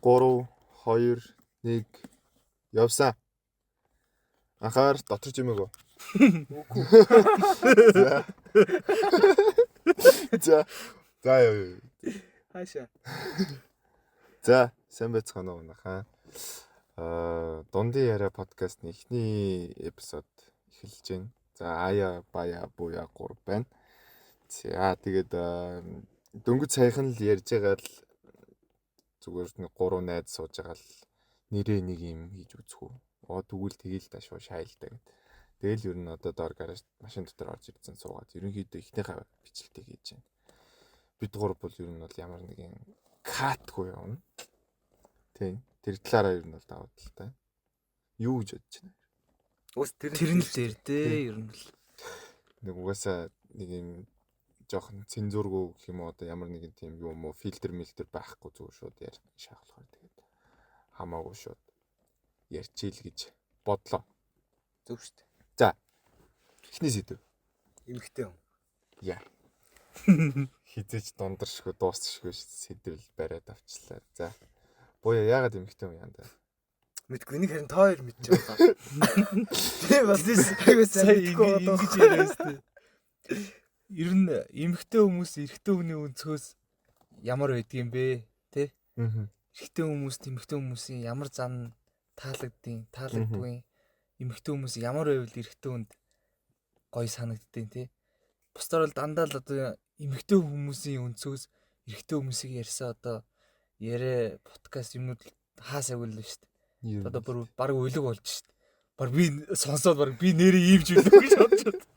3, 2, 1 явсан. Анхаар дотор жимээгөө. За. За яа. Хаашаа. За, сайн байцгаана уу нахаа. Дундын яриа подкастны эхний эпизод эхэлж байна. За, аяа бая буя 3 байна. За, тэгээд дөнгөж саяхан л ярьж байгаа л зүгээр нэг 3 найз сууж байгаа л нэрээ нэг юм хийж үзэх үү. Тэгвэл тэгээл дашуу шайлтаа гэд. Тэгэл ер нь одоо доор гараж машин дотор орж ирсэн суугаад ерөнхийдөө ихнийхээ бичлэлтийг хийж байна. Бид гур бол ер нь бол ямар нэгэн катгүй явна. Тийм. Тэр талаараа ер нь бол даваад л та. Юу гэж бодож байна? Ус тэр нь л дээр дээ ер нь л. Нэг угаасаа нэг юм жоохон цензургүй гэх юм уу одоо ямар нэгэн тийм юм уу фильтр байхгүй зүгээр шууд ярих шахалхаар тэгээд хамаагүй шууд ярьчихъя л гэж бодлоо. Зөв шүү дээ. За. Эхний сэдв. Эмхтэй юм. Яа. Хизээч дундаршгүй дуусчихгүй сэдвэл бариад авчлаа. За. Буяа яагаад эмхтэй юм яанда? Мэдгүй нэг харин тоо хоёр мэдчихэе. Тийм бас айгуусаа ингэж яриа өстэй. Ер нь эмхтэй хүмүүс эрэгтэй хүний өнцгөөс ямар байдгийм бэ? Тэ? Эрэгтэй хүмүүст эмхтэй хүмүүсийн ямар зам таалагддгүй. Эмхтэй хүмүүс ямар байвал эрэгтэй хүнд гоё санагддیں۔ Тэ? Бусдаар бол дандаа л одоо эмхтэй хүмүүсийн өнцгөөс эрэгтэй хүмүүсийг ярьсан одоо яриа подкаст юмнууд хаасаг л шүү дээ. Одоо бүр баг үлэг болж шүү дээ. Баг би сонсоод баг би нэрээ ийвж үлээ гэж бодож байна.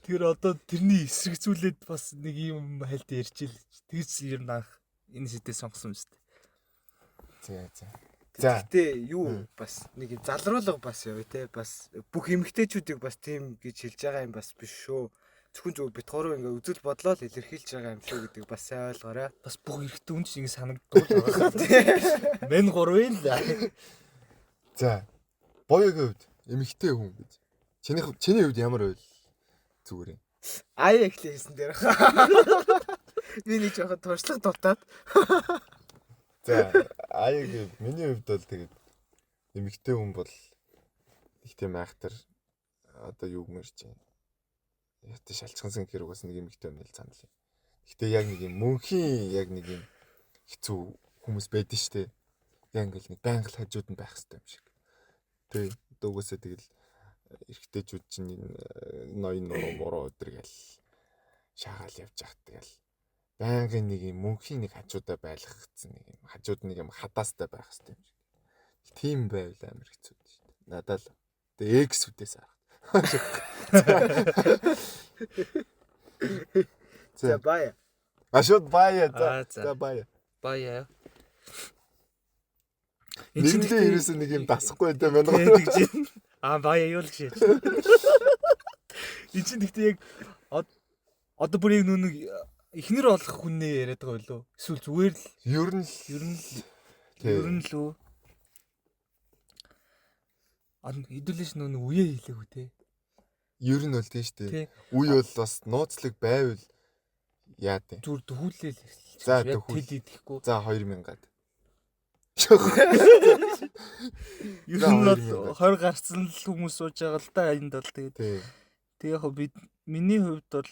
Тэр одоо тэрний эсрэгцүүлээд бас нэг юм хальт ярьчихэл. Тэгж ер нь анх энэ сэдвээ сонгосон юм шүү дээ. За. Гэхдээ юу бас нэг залруулга бас яв те бас бүх эмэгтэйчүүдийг бас тийм гэж хэлж байгаа юм бас биш шүү. Зөвхөн зөв бит гурав ингээ үзэл бодлоо л илэрхийлж байгаа юм шүү гэдэг бас сайн ойлгоорой. Бас бүх эрэгтэй хүн шиг санагддгүй байгаа. Мен гурвын л. За. Боёгийн хувьд эмэгтэй хүн гэж. Чиний хувьд ямар байв? Зүгээр юм. Аяа ихлэ хийсэн дээр. Би нэг жоохон туршлага дутаад. За, аяагийн миний хувьд бол тэгээд эмэгтэй хүн бол их тийм айхтар одоо юу гэмэрч байна. Ятэ шалчгансан хэрэг бас нэг эмэгтэй юм л санал. Гэхдээ яг нэг юм мөнхийн яг нэг юм хэцүү хүмүүс байдаг штэ. Яг ингээл нэг байнга л хажууд нь байх хэрэгтэй юм шиг. Тэ дөөсөө тэгэл эрэгтэйчүүд чинь ноён нуруу өдргээл шаагаал явж яах тэгэл байнгын нэг юм мөнхийн нэг хажуудаа байлгахсан нэг юм хажууд нэг юм хадаастай байх хэрэгтэй юм шиг. Тийм байвал амар хэцүү шүү дээ. Надад л тэгээ эксүүдээс арах. За бая. Ашууд бая. За бая. Бая. Энэ чинь ерөөсөө нэг юм дасахгүй дээ мэн. Бая юу л гэж. Энэ чинь гэхдээ яг одоо бүр яг нүг ихнэр олох хүнээ яриад байгаа байлоо. Эсвэл зүгээр л ер нь л үү. Хэдүүлээш нүг үе хийлээгүй те. Ер нь бол тийм шүү дээ. Үе бол бас нууцлаг байвал яа дээ. Зүр дөхүүлээл. За тэл идэхгүй. За 2000-аад. Ер нь бол 20 гарцсан л хүмүүс сууж байгаа л да энд бол тэгээд. Тэг яг би миний хувьд бол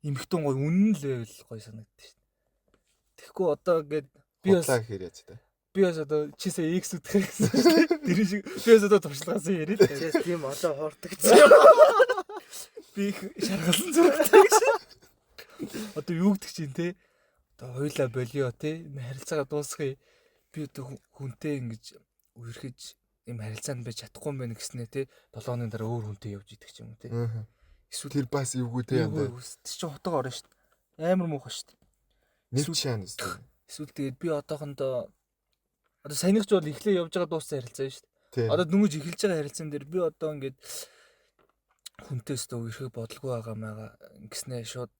эмхтэн гой үнэн л байвал гой санагдчих шүү дээ. Тэгэхгүй одоо ингээд би бас хэрэг яаж та. Би бас одоо чисээ X үтгэх гэсэн шүү дээ. Тэр шиг би бас одоо туршлагаасан яриад. Чис тийм одоо хортогдсон. Би шаргалсан зүрхтэй гэж. Одоо юу гэдэг чинь те. Одоо хойлоо болио те. Харилцаагаа дуусгая. Би одоо хүнтэй ингэж үерхэж юм харилцаанд байж чадахгүй юм байна гэснээр те 7 хоногийн дараа өөр хүнтэй явж идэх юм те. Эсвэл тэр бас эвгүй те юм байна. Тэр чинь хотоо орно шүү дээ. Амар муухай шүү дээ. Нэг шаан эсвэл. Эсвэл тэгээд би одоохондоо одоо саяныхч бол эхлээ явж байгаа дууссан харилцаа шүү дээ. Одоо дөнгөж эхэлж байгаа харилцаан дээр би одоо ингэж хүнтэйс дөө үерхэх бодлого байгаа гэснээр шууд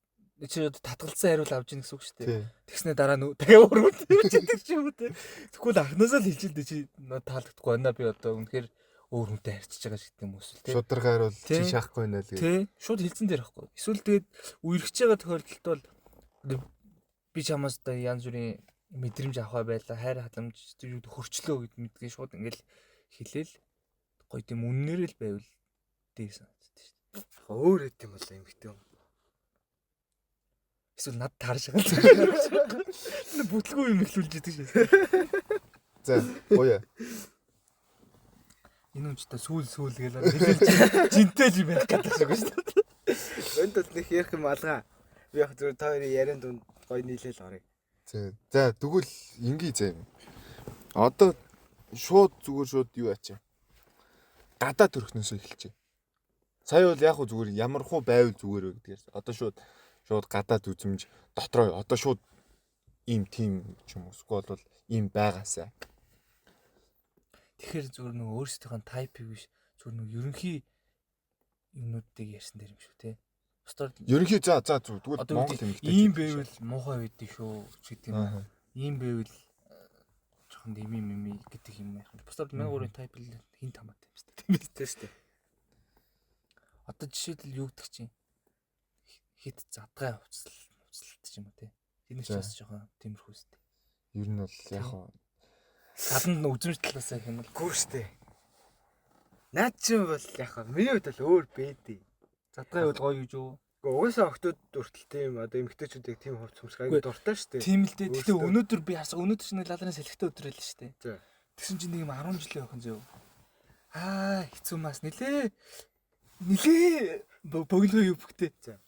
чи одоо татгалцсан хариул авч ийн гэсэн үг шүү дээ. Тэгснээр дараа нь дахиад өөр хүнтэй явж идэх юм уу те. Тэгвэл анхнаасаа л хэлчихэл дээ чи таалагдахгүй байна. Би одоо үнэхээр өөр хүнтэй харьцаж байгаа шиг юм уусвал те. Шударга хариул чи шахахгүй байна л гэх. Тэ. Шууд хэлсэн дээр байхгүй. Эсвэл тэгээд үерхэж байгаа тохиолдолд бол би чамаас та янз бүрийн мэдрэмж авахаа байла, хайр халамж юу хөрчлөө гэд мэдгээ шууд ингээл хэлээл гоё тийм үннээр л байвал дээ санагддаг шүү дээ. Яг өөр хэт юм бол эмхтэй юм. Эсвэл над таарж байгаа. Бүтлгүй юм эхлүүлж идэг шүү. За гоёо. Энэ үнчтэй сүүл гэлээ хэлэлж жинтэй л юм байх гэдэг шиг шүү дээ. Энд бол нэг ярих юм алгаа. Би яг зөв та хоёрын яриан дунд гоё нийлээл орё. За тэгвэл ингийн зэ. Одоо шууд юу ачаа. Гадаа төрхнөөсөө эхэлчихэ. Сая бол яг хөө зүгээр ямар хуу байвал зүгээр вэ гэдгээр. Одоо шууд гадаад үзмж дотроо одоо шууд ийм тим ч юм уу эсвэл бол ийм байгаасаа. Тэгэхээр зүгээр нөгөө өөрсдийнхөө тайпыг биш зүгээр нөгөө ерөнхий юмнуудыг ярьсан дэр юм шүү те. Бусдаар Ерөнхий за зүгээр Монгол эмэгтэй. ийм байвал муухай байдгийг шүү гэдэг юм. Ийм байвал жоохон дими гэдэг юм яах. Бусдаар манай өөрийн тайп л хин тамаатай юм шүү дээ. Тийм шүү дээ. Одоо жишээлбэл юу гэдэг чинь хит задгай уцлалт ч юм уу те. Тэр ч бас жоохон тиймэрхүү шүү дээ. Ер нь бол яг хоо гадна үзмж талаас гэх юм бол Гүү штэ. Наад чинь бол яг миний хувьд бол өөр бэдэ. задгай бол гоё гэж юу? Угаасаа охтууд хүртэл тийм одоо эмэгтэйчүүдийг тийм хувц humсгайг дуртай штэ. Тийм л дээ. Гэтэ өнөөдөр би харсан өнөөдөр чинь лалрын салхитай өдөр л штэ. За. Тэгсэн чинь нэг юм 10 жилийн охин зөө. Хэцүү мас нилээ богино юу бөхтэй. За.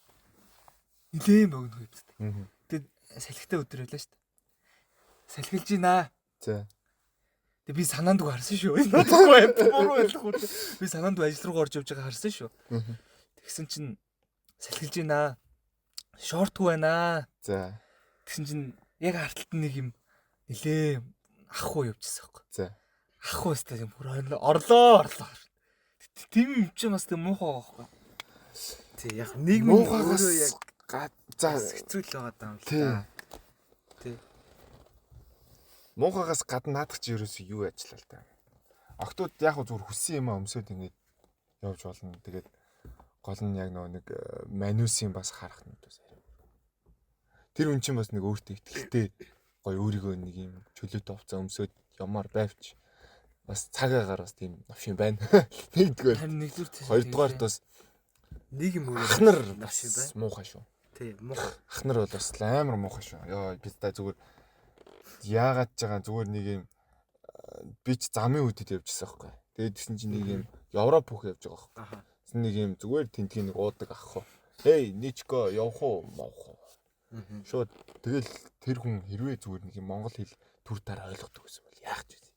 Нилээ богино юу бөхтэй. Аа. Тэг салхитай өдөр байлаа штэ. Салхилж гинэ. За. Тэг би санаанд гарсан шүү. Буруу ойлгохгүй. Би санаанд ажил руу орж явж байгаа харсан шүү. Тэгсэн чинь салхилж гинэ. Шортгүй байна. За. Тэгсэн чинь яг харталт нэг юм нилээ ахгүй явчихсан байхгүй. За. Ахгүй өстэй юм бүр орлоо. Тийм юм чи бас тэг муухай байхгүй. Тий яг нийгмийн Муухайгаас өөрөө яг за хэцүү л байгаа даа юм л тий. да. Тий. Муухайгаас гадна наадах чи ерөөсөө юу ажиллаа л та. Октод яг хөө зүгээр хүссэн юм а өмсөд ингэж явж болно. Тэгээд гол нь яг нэг манюсын бас харах нь бас арай. Тэр үн чинь бас нэг өөртөө ихтэй гоё өөрийгөө нэг юм чөлөөтэй хувцас өмсөд ямаар байвч бас цаг агаар бас тийм навшин байна. Нэгдүгээр. Харин нэгдүгээр Хоёрдугаар бас Нийгэм өөрөө ахнар маш юм байна. муухай шүү. Тий муухай. Ахнар бол бас амар муухай шүү. Йоо би та зүгээр яагаад ч байгаа зүгээр нэг юм би ч замын үдэд явжсэн байхгүй. Тэгээд тэгсэн чинь нэг юм Европ бүх явж байгаа байхгүй. Аха. Тэгсэн нэг юм зүгээр тентгийн нэг уудаг ах уу. Эй, ничко явах уу, мавах уу. Шууд тэгэл тэр хүн хэрвээ зүгээр нэг юм монгол хэл төр дараа ойлгодог гэсэн бол яах ч вэ?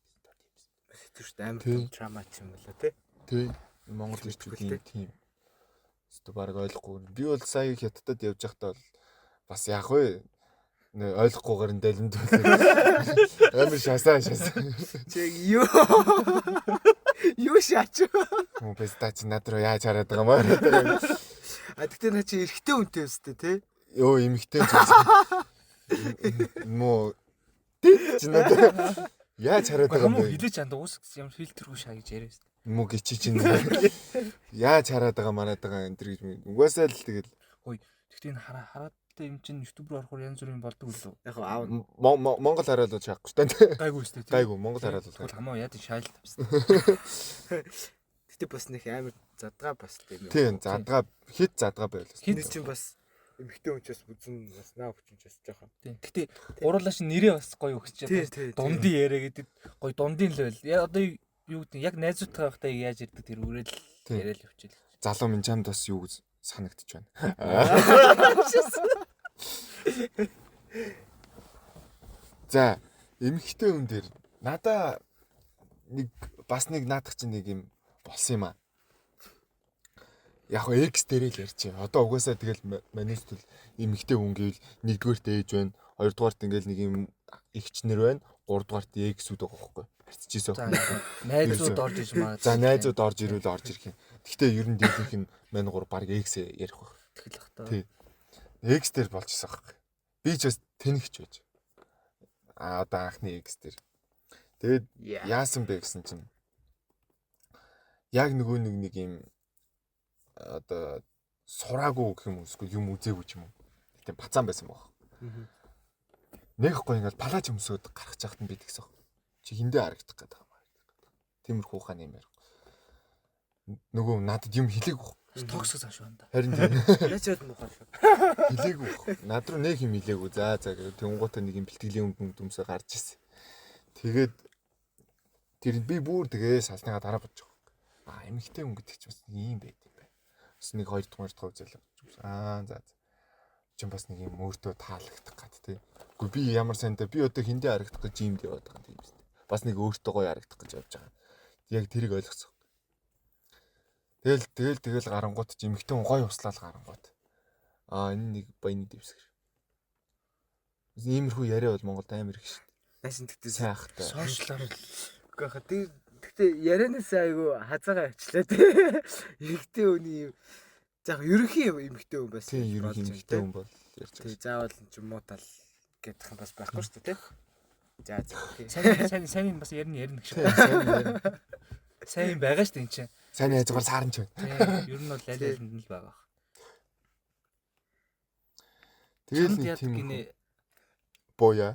Тэр шүү дээ амар драма ч юм болоо тий. Тий. Монгол хэлчүүдийн тийм. Өөртөө баг ойлгохгүй. Би бол сая хятадд явж байхдаа бол бас яах вэ? Нэ ойлгохгүйгээр нь далинд амар шасаа. Чи юу юу шаач. Мөн пестач над руу яаж хараад байгаа маа. Тэгтээ наа чи эргэтэй үнтэй өстэй тий. Йоо эмхтэй зүг. Мо чи над яаж хараад байгаа юм Хамаа бэ? хилээч анд уус ямар фильтргүй шаа гэж яриа шүү. Мо гिचи чинь яаж хараад байгаа манад байгаа энэ төр гэж угаасаа л тэгэл Тэгтээ энэ хараатай юм чинь YouTube руу орохоор янз бүрийн болдог үлээ. Яг аав. Монгол хараалал шахахгүй шүү дээ. Гайгүй шүү дээ. Гайгүй Монгол хараалал. Тэгвэл хамаа яа тийм шайл тавьсан. Тэгтээ бас нэг амар задгаа бас тийм. Тийм задгаа хит задгаа байлаа. Хин чинь бас эмхтэй хүнчээс үзэн бас наа хүнчээс жоохон. Тийм. Гэтэ гуруулаа шин нэрээ бас гоё өгч чадсан. Дундын яриа гэдэг гоё дундын л байл. Яа одоо юу гэдэг яг найзуудтай байхдаа яаж ирдэг тэр үрэл яриа л явчихлаа. Залуу минь чамд бас юу гэж санагдчих байна. За, эмхтэй хүн дээр надаа нэг бас нэг наадах чинь нэг юм болсон юм аа. Яг хөө X дээр л ярьчих. Одоо угаасаа тэгэл манистл эмхтэй хүн гэвэл нэгдүгээрт ээж байна, хоёрдугаарт ингээл нэг юм эгчнэр байна, гуравдугаарт X-үүд байгаа байхгүй. Харьцчихсэн байхгүй. Найзууд орж иж маа. За найзууд орж ирвэл орж ирэх юм. Гэхдээ ер нь дийлэнх нь мань 3 баг X ярих байх. Тэгэл бах та. Тий. X дээр болж исэн байхгүй. Би ч бас тэнэгч байж. Одоо анхны X дээр. Тэгээд яасан бэ гэсэн чинь яг нөгөө нэг юм одоо сураагүй гэх юм уу эсвэл юм үзээгүй ч юм уу. Гэтэ бацаан байсан баг. Нэг ихгүй ингээл палаж өмсөд гарах чахт нь бид гэсэн. Чи хиндэ харагдах гэдэг юм аа. Тиймэрхүү ухааны юм яар. Нөгөө надад юм хэлээгүй. Токсик цааш байна да. Харин тийм. Яачаад муухай шүү. Хэлээгүй. Над руу нэг юм хэлээгүй. За тэнгуутаа нэг юм бэлтгэлийн өмсөө гарч ирсэн. Тэгээд тэр би бүр тэгээ салныгаа дараа бодож байгаа. Эмэгтэй хүн гэдэг чинь бас ийм байт юм байна. Бас нэг 2 дахь үзэл. За. Чи бас нэг юм өөртөө таалагдах гад тий. Үгүй би ямар сайнтай би одоо хиндэ харагдах гэж юм дээр бодох юм тийм. Бас нэг өөртөө гоё харагдах гэж явж байгаа. Яг тэрийг ойлгоцсон. Тэгэл гарангууд чи эмэгтэй хүн гоё услаал гарангууд. Энэ нэг баяны дэвсгэр. Иймэрхүү яриа бол Монголд амар их шүү. Наашин тэгтээ Сайхтай. Сошиалар үгүй хаа тэгтээ ярианаас айгу хазаагаа авчлаа тий. Эмэгтэй хүний заах ерөнхий эмэгтэй хүн байсан. Тийм ерөнхий эмэгтэй хүн бол ярьж тий. байгаа. Заавал ч муутал гэдэг юм бас байхгүй шүү дээ тий. За тий. сайн бас ярина гэж. Тийм Сайн байгаа шүү дээ энэ чинь. сайн яаж зүгээр саарч байна. Тийм ер нь бол аль алинд л байгаа. Тэгэл Чамд нэг яд тийм гинэ боя.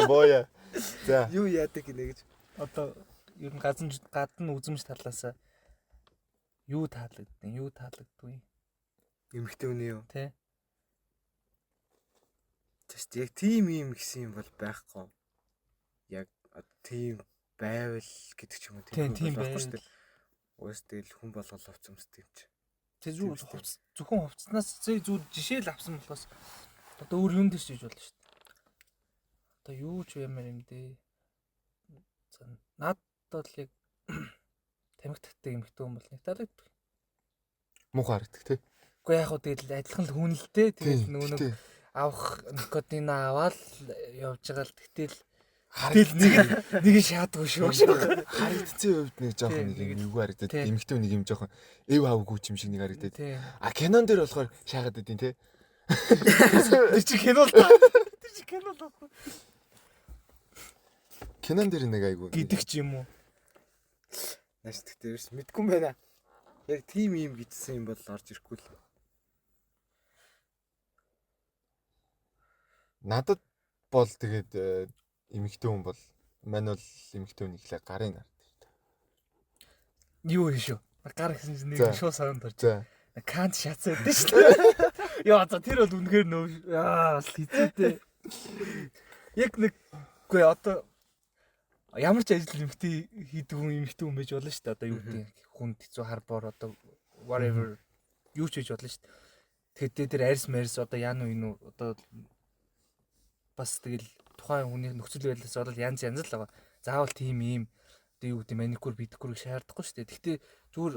Боя. За. Юу яадаг гинэ гэж. одоо ер нь гадна үзмж талаасаа юу таалагддгүй Эмэгтэй хүний юу? тий. Тэст яг тийм юм гэсэн юм бол байхгүй. Яг тийм байвал гэдэг ч юм уу Тийм байхгүй байвал. шүү дээ. Уус тэгэл хүн болгол хувцсамсдаг юм чи. Тэг Тийм зөв шүү дээ. зөвхөн хувцснаас зөв жишээ л авсан болохоос одоо өөр юм дэвш хийж болно шүү дээ. Одоо юу ч ямар юм дээ. Наад бол яг тамхиттай эмхтэй юм бол нэг таалагддаг. Муухай харагдах тий. Уу яг хөө тэгэл адилхан л хүнэлтэй тэгэл Тийм. нөгөө авах никотин аваад явж байгаа л тэгтэл Харагдал нэг шаадгүй шүү. харагдцсан хувьд нэг жоохон нэг Тийм, юм юу харагдаад тийм. эмэгтэй нэг юм жоохон эв авгүй юм шиг нэг харагдаад. Тийм. Кинон дээр болохоор шаагаад байдیں۔ Тий. Тэр чи кино л та. Тэр чи кино л аахгүй. Кинон дээр нэг айгүй Гэдэг ч юм уу. Нааш тэгтээ ерөөс мэдгүй юм байна. Яг тийм юм гэдсэн юм бол орж ирэхгүй л. надад бол тэгээд эмэгтэй хүн бол мань бол эмэгтэй хүн ихлэ гарын нарт. Юу хийш үү? Гар гэсэн чинь За. нэг шууд санд орж. За. Кант шатсан байдаг шүү дээ. Яа за тэр бол үнэхээр нөө бас хизээтэй. Яг нэг үгүй одоо ямар ч ажил эмэгтэй хийдэг хүн байж болно шүү дээ. Одоо юу гэдэг хүнд хэцүү харбор одоо whatever юу ч хийж болно шүү дээ. Тэгээд тэр арьс марьс одоо яа нү одоо бас тэгэл тухайн хүний нөхцөл байдлаас бол янз л байгаа. Заавал тийм ийм одоо юу гэдэг маникюр педикюрыг шаардахгүй шүү дээ. Гэхдээ зүгээр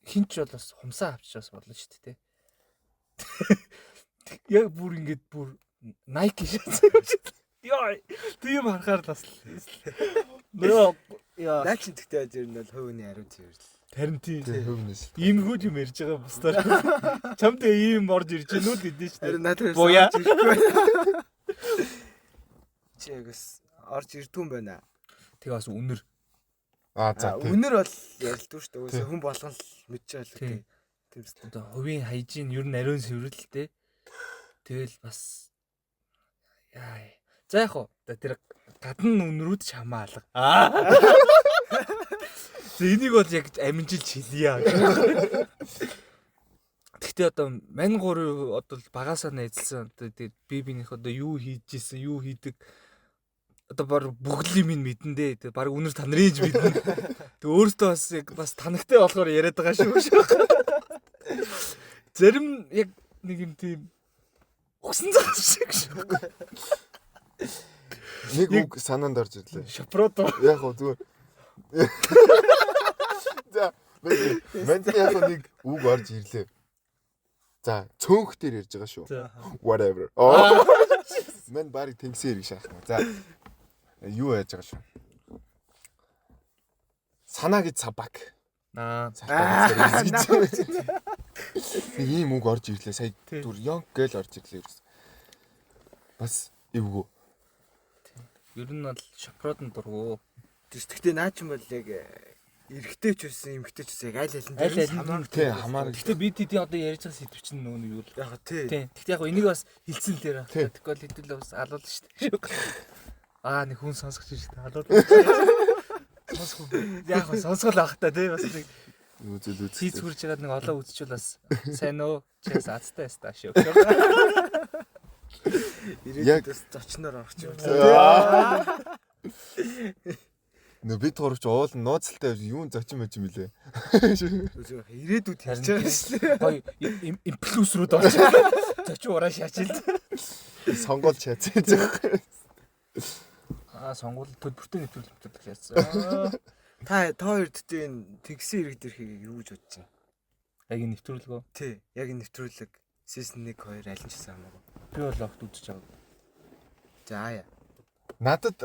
хинч бол бас хумсаа авчиж болно шүү дээ. Яг бүр ингэж бүр Nike шатсан. Яа тийм харахаар бас нөө яа Наач тэгтээ ажир нь бол хувийн хариу цэвэрлэл. харин тийм Хөвнөс. иймэрхүү юм ярьж байгаа бусдаар чамд ийм орж ирж гэнүү л гэдэг шүү Харин дээ. надад Буяа. орж ирэхгүй. Чи ягс орж ирдгүй юм байна. Тэгээ бас үнэр За тий. Үнэр бол ярилдгүй шүү дээ. Тийм. Үгүй хүн болгон л мэдж байгаа л Тийм. тийм үстэй. одоо хувийн хайжин ер нь ариун сэвэрлэлтэй. Тэгэл бас яа. За яг хоо тэр гадна үнрүүд ч хамаалга. За энийг бол яг амжилж хэлье. Гэхдээ одоо мань гурав одоо багасаа найзлсан одоо би бинийх одоо юу хийж исэн юу хийдэг одоо баг бүгд юм мэдэн дээ. Тэг баг үнэр та нарын ч мэдэн. Тэг өөртөө бас яг бас танагтай болохоор яриад байгаа шүү. Зарим яг нэг юм тийм өгсөн зах шиг шүү. Нэг үг санаанд орж ирлээ. Шопродо. Яг гоо зүгээр. За манд яг нэг үг орж ирлээ. За цөөнх дээр ярьж байгаа шүү. За. Whatever. Манд барыг тэнгисээр их шахах. За юу яаж байгаа шүү. Санаа гэж сабак. Нэг ийм үг орж ирлээ. Сая түр ёнг гээл орж ирлээ. Бас эвгүй. Ер нь бол шопродон дургу. Тэгтээ наач юм бол яг эргэтэй ч байсан, эмэгтэй ч байсан яг аль аль Аль аль нь Тий хамаарал. Гэхдээ бид тий одоо ярьж байгаа сэдв чинь нөгөө юу л. яг тий. Тий. Гэхдээ яг энийг бас хэлсэн л дээр байна. Тий. Тэгвэл хэдүүл бас алуулна шүү дээ. Нэг хүн сонсгож шүү дээ. Алуулна. Сонсох. Яг сонсгол авах та тий бас нэг Үзэл хийц хүрж байгаа нэг олон үзчихвэл бас сайн уу? Чээс азтай яста шүү. Ирээдүйд бас зочноор орч яваа. Нөө бид гуравч уул нууцтай юун зочин мэж юм лээ. Ирээдүйд хийж байгаа шүү дээ. Гоё инфлюенсерүүд орж. Зочин ураа шаачил. Сонгол чацээж байгаа. Сонгуул төлбөртэй нэвтрүүлэлт хийсэн. Та хоёрд энэ тэгсэн иргэд ирэхийг юу гэж бодож байна? Яг энэ нэвтрүүлгөө Тий. Яг энэ нэвтрүүлэг season 1 2 аль нь ч хамаагүй. би бол огт үзэж байгаа. За яа. Надад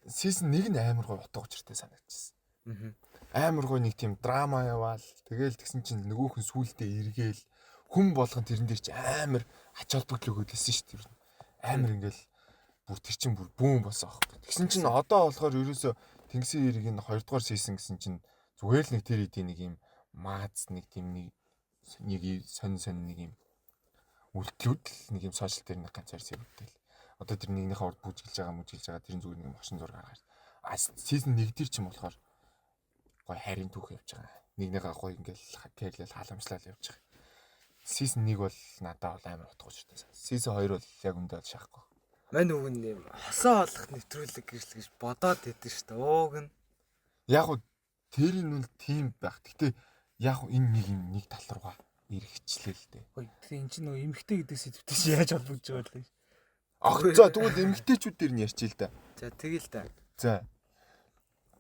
season 1 нь амар гой утга учиртай санагдчихсэн. Амар гой нэг тийм драма яваал. Тэгэл тэгсэн чинь нөгөөх нь сүултээ эргээл хүн болгон тэрэн дээр чи амар ач холбогдол өгөөдөлсөн шүү дээ. Амар ингээл бүр тэр чин бүр бүүн болсон аахгүй. Тэгсэн чинь одоо болохоор ерөөсө Тэнгисийн эриг нь 2 дугаар season гэсэн чинь зүгээр л нэг тэр эдийн нэг юм мааз нэг тийм нэг сонь нэг юм үлдлүүд нэг юм сошиал дээр нэг ганц ярьсан үгтэй. Одоо тэр нэгнийхээ урд бүжгэлж байгаа тэрийн зүгээр нэг машин зураг гаргаж. Season 1 дээр ч юм болохоор гой хайрын түүх явж байгаа. Нэгнийхээ гой ингээл кэрлэл халамжлал явж байгаа. Season 1 бол надад бол амар утга учиртай. Season 2 бол яг үндэ бол шахахгүй. Мань үг нь юм хосоо олох нэвтрүүлэг гэж бодоод байдсан шүү дээ. Ууг нь Яг уу тэрийн үл тийм байх. Гэтэ яг уу энэ нэг тал руугаа эргэжлээ л дээ. Хөөе тэгээ эн чинь нөгөө эмгтэй гэдэг сэдвтэй чи яаж холбогдож байгаа вэ? Ах за тэгвэл эмгтээчүүд дээр нь ярьчих л да. за тэгэл та. За.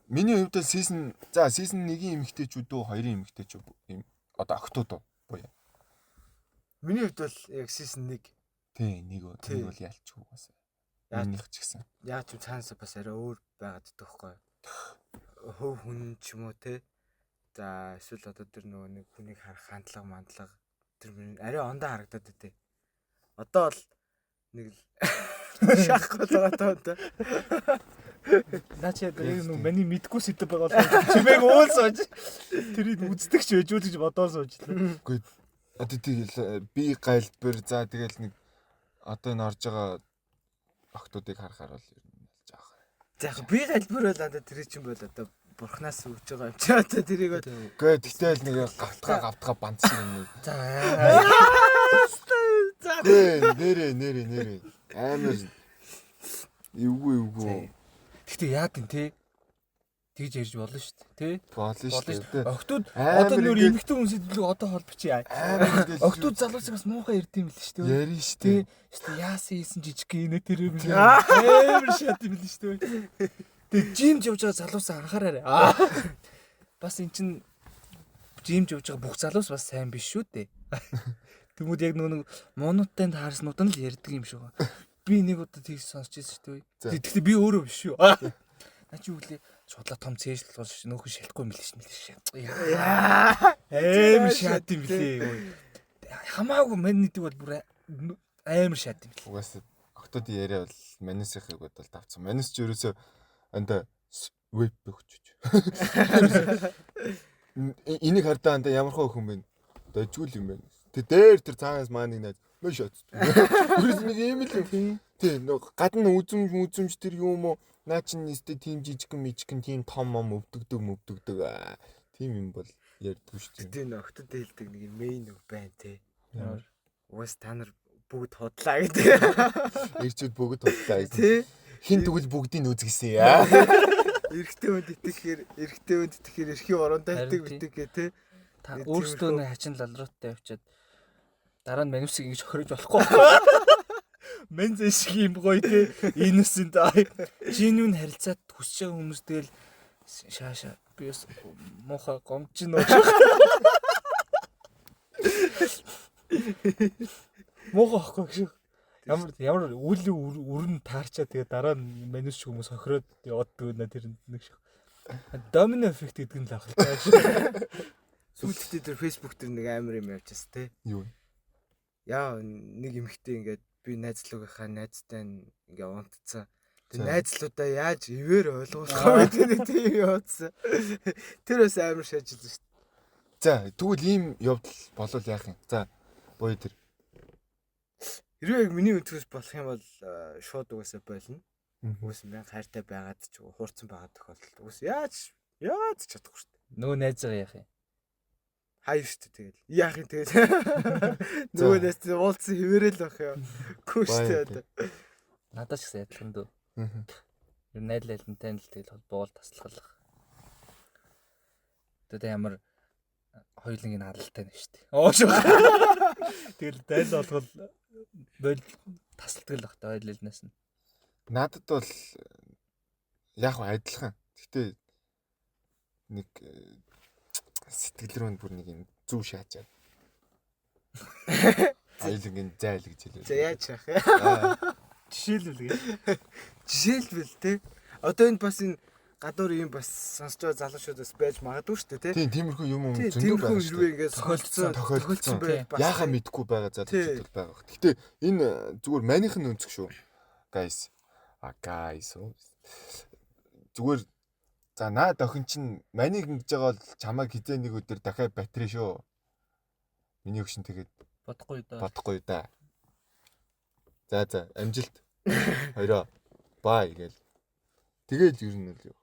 Миний хувьд season 1-ийн эмгтээчүүд үү 2-ын эмгтээчүүд юм одоо октод уу. Миний хувьд бол яг season 1 Тий, нэг бол ялчгүй бас. Минийх ч гэсэн. яг ч цаанаас бас арай өөр байгаад төгхгүй. Хөв хүн ч юм уу те. За эсвэл одоо тэр нөгөө нэг хүнийг харах хандлага тэр арай ондоо харагдаад байдэ. Одоо бол нэг л шахах байгаа таа. Наач яг нэг миний мэдгүй сэдв байгаа бол чимээг уулсаж тэрийг үздэг ч байж үү гэж бодоос уучлаа. Үгүй одоо тэгэл би гайлбар за тэгэл нэг одоо энэ орж байгаа октодыг харахаар бол ер нь болж байгаа. За яг би галбир бол одоо тэр чинь бол одоо бурхнаас өгж байгаа юм чи одоо тэрийг бол Үгүй тэгтэл нэг гавтгаа банц шиг юм. За Нэрээ амар эвгүй. гэхдээ яа гин те тэгж ярьж болно шүү дээ те. Болно шүү дээ. Октод одоо нөр эмэгтэй хүн сэдвлэг одоо холбочих. Октод залуусыг бас муухай ярьд юм л шүү дээ. Ярин шүү дээ. Тэ яасан ийсэн жижиг гинэ тэр юм амар шат юм л шүү дээ. Тэг жимж явж байгаа залуусаа анхаараарай. Бас эн чин жимж явж байгаа бүх залуус бас сайн биш шүү дээ. Тэгмүүд яг нэг моноттой таарснууд нь л ярьдаг юм шиг байна. Би нэг удаа тийг сонсч ирсэн шүү дээ. Тэгтээ би өөрөө биш шүү. Наа чи үглээ судлаа том цээжлэл болж нөхөн шалтгүй юм л шээ. Амар шат юм лээ. Хамаагүй манийдэг бол бүр амар шат юм лээ. Угаасаа октод яриа бол манисийнхыг бол давцсан. Манис ч ерөөсөө анда веб өгчөж. Энийг хардаа анда ямархаа хүн бэ? Дожгүй юм байна. Тэ дээр тэр цаанаас маа нэг найз мөш шат. Ерөөс нэг юм л юм. Тэ гадна үзэмж тэр юм уу? Наа чин нэстэ тим жижигэн тим том өвдөгдөг. Тим юм бол ярьдгүй шүү дээ. тэр нөхдөд хэлдэг нэг мейн үг байна те. Уус та нар бүгд худлаа гэдэг. Ирчүүд бүгд худлаа гэсэн. Тэ. Хин тэгвэл бүгдийг үзгэсэн яа. Эрэгтэй хүнд итгэхээр эрхийн орондоо итэг гэ те. Та өөрсдөө нэг хачин лалрууттай явчаад дараа нь манусыг ингэж хориж болохгүй. Мензэ шиг юм гоё те. Innocent genuine харилцаат хүсэж байгаа хүмүүс тэгэл шааша би бас муухай гомч нөө. Муухай ахгүй шүү. Ямар үлийн өрн таарчаа тэгээ дараа нь манус шиг хүмүүс хохироод явдаг нэ тэр нэг шиг. Домино эффект гэдэг нь л ах л таа шүү. Сүүлдээ тэр Facebook дээр нэг амар юм явчихсан те. Юу? Яа нэг эмэгтэй ингээд би найзлуугийнхаа найзтай ингээ унтцсан. Тэг найзлуудаа яаж ивэр ойлгуулах вэ гэдэг тийм явуулсан. Тэр бас амар шажилсан шүү дээ. За тэгвэл ийм явдал болол яах юм? За буй тэр. Хэрвээ миний өнцгөөс болох юм бол шууд угаасаа болно. Угсаа мэн хайртай байгаад ч хуурцсан байгаа тохиолдолд угс яаж чадахгүй шүү дээ. Нөгөө найзгаа яах юм? Хайр шүү дээ тэгэл. Яах юм тэгэл. Нөгөө найз уулзсан хിവэрэл байх юм. Гүн шүү дээ. Надад ч гэсэн адилхан дөө. Ер нь найзлалтай л тэгэл холбоол таслах. Тэгээд ямар хоёулынгийн харалтай нэг шүү дээ. Шүү. Тэгэл дайл болгол бол тасалдаг л багтаа ойлолноос нь. Надад бол яг адилхан. Гэхдээ нэг сэтгэл рүү бүр нэг юм зүв шаачаад. Хоёулынгийн зайл гэж хэлээ. За яаж яах вэ? Жишээлбэл те. Одоо энэ бас энэ гадуур юм бас сонсож байгаа залуучуудаас байж магадгүй шүү дээ те. Тийм тиймэрхүү юм зөндөө байгаа шүү дээ. Ингээд тохиолдсон байл бас яхаа мэдгүй байгаа залуучууд байгаа. Гэхдээ энэ зүгээр манийх нь өнцөг шүү. Guys. Зүгээр за наад охин чинь манийг ингэж байгаа бол чамайг хизээ нэг өдөр дахиад батрээ шүү. Миний өгшин тэгээд бодохгүй да. За амжилт. Хоёроо бай гээл. Тэгээд ер нь л юу.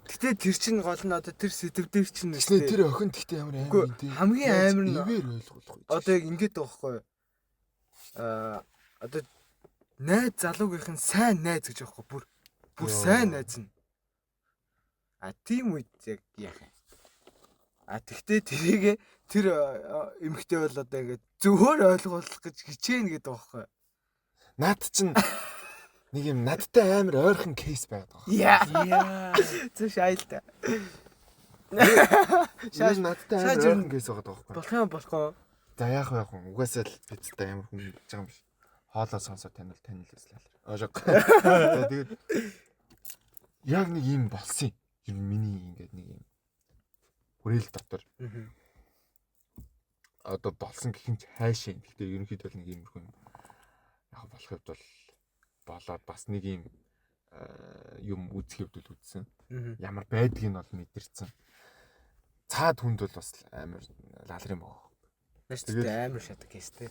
Гэтэ тэр чинь гол нь одоо тэр сэтвдэр чинь Тэгснэ тэр охин тэгтээ ямар амар юм те. Хамгийн амар нь ивэр ойлгуулах үү. Одоо яг ингэж байгаа байхгүй. Одоо найз залуугийнх нь сайн найз гэж байгаа байхгүй. Бүр сайн найз нь. Тийм үед яг яах юм. Тэгтээ тэрийг тэр эмэгтэй бол одоо ингэ зөвхөн ойлгуулах гэж хичээнэ гэдэг байгаа байхгүй. Наад чинь нэг юм надтай амар ойрхон кейс байдаг. Яа. Зөв шайл та. Шааж надтай амар ойрхон кейс байгаа байхгүй. Болох юм. За яах вэ? Угаасаа л бидтэй амар хүн гэж байгаа юм биш. Хоолоо сонсоо танил эслээ. Ожог. Тэгээд яг нэг юм болсон юм. Ер нь миний ингээд нэг юм хүрээл дотор. Одоо болсон гэх юм чи хайшаа. Гэхдээ ерөнхийдөө л нэг юм юм. Яг болох хэвд бол болоод бас нэг юм үзэх хэвд л үзсэн. Ямар байдгийг нь бол мэдэрсэн. Цаад хүнд бол бас амар лалрын боо. Тэгээд амар шатаг гэстэй.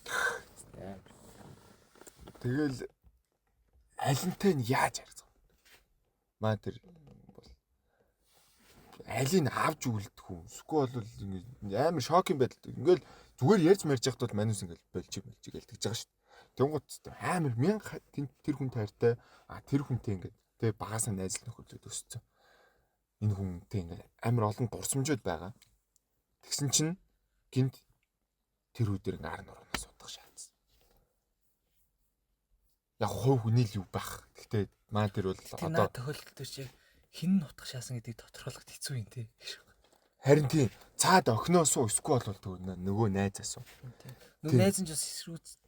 Тэгэл алинтай нь яаж харьцах вэ? Маа тэр бол алийг авч үлдэх үү? Эсвэл бол амар шокинг байдал. Ингээл зүгээр ярьж марж яхад бол манус ингээл болж гээл тэгж байгаа шүү дээ. Тэнгуут амар мянга тэр хүн тайртай тэр хүнтэй ингээд тэгээ багасаа найзлах нөхөрлөд өссөн. Энэ хүнтэй ингээд амар олон дурсамжууд байгаа. Тэгсэн чинь гинт тэр үдэр ар нуранаас удах шаардсан. Яг хов хүний л юу байх. Гэхдээ маа тэр бол одоо тохиолдолд чи хин нутах шаасан гэдгийг тодорхойлоход хэцүү юм те. Харин тийм цаад охиноос уу эсвэл бол нөгөө найзаас уу. Нөгөө найз нь ч бас эсрүүцэл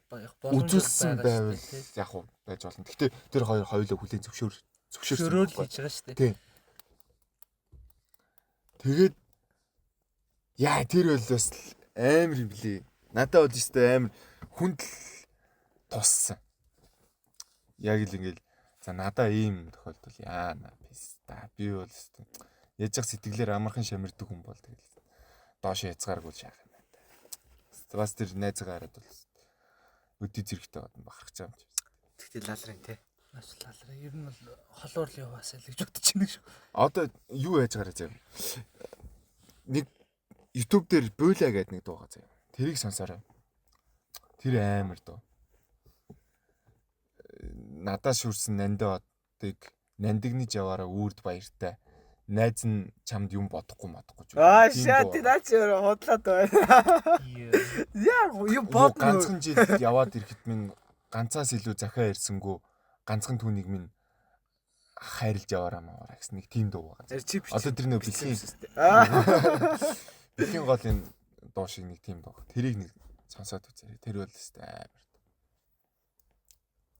байх үзүүлсэн байвал яг уу байж болно. Гэхдээ тэр хоёулаа хүлээн зөвшөөрсөн хийж байгаа шүү дээ. Тийм. Тэгээд яа тэр бол бас амар юм блий. Надад бол өстой амар хүнд туссан. Яг л ингээл за надаа ийм тохиолдол яана писта би бол өстой яаж зах сэтгэлээр амархан шамирдаг хүн бол тэгэл доош яцгааргүй шаах юм байна. Бас тэр найзгаа хараад бол өдий зэрэгтэй бахархаж байгаа юм чи. Тэгтэл лалрын те. Маш лалрын. Ер нь бол холоор л яваасаа л гэж бодож байна шүү. Одоо юу яаж гараад зав. Нэг YouTube дээр Буйла гэдэг нэг дуу газар. Тэрийг сонсороо. Тэр амар дуу. Надаас шүрсэн нандыг нандигны жаваараа үрд баяртай. Найз нь чамд юм бодохгүй ч. Шат наач хотлоод байна. Яа юу бод ганцхан жил яваад ирэхэд минь ганцаас илүү захиа ирсэнгүү ганцхан түүнийг минь хайрлж яваараа маваа гэсэн нэг тийм дуу байгаа. Одоо тэр нөө бэлгийн бэлгийн гол энэ дуу шиг нэг тийм дуу. Тэрийг нэг сонсоод үзээрэй. Тэр бол өстой амар.